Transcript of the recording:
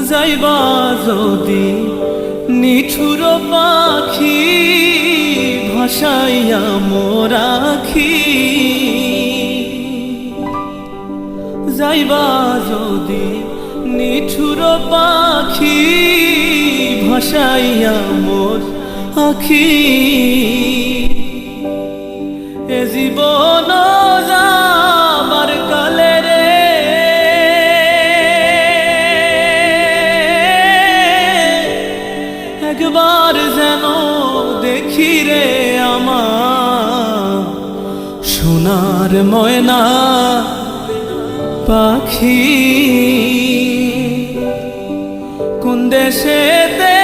যাইবা যদি নিঠুর পাখি ভাসাইয়া মোরাখি, যাইবা যদি নিঠুর পাখি ভাসাইয়া মোর আখি, এ জীবন যাবার কালে রে একবার যেন দেখি রে আমার সোনার ময়না পাখি, কোন দেশেতে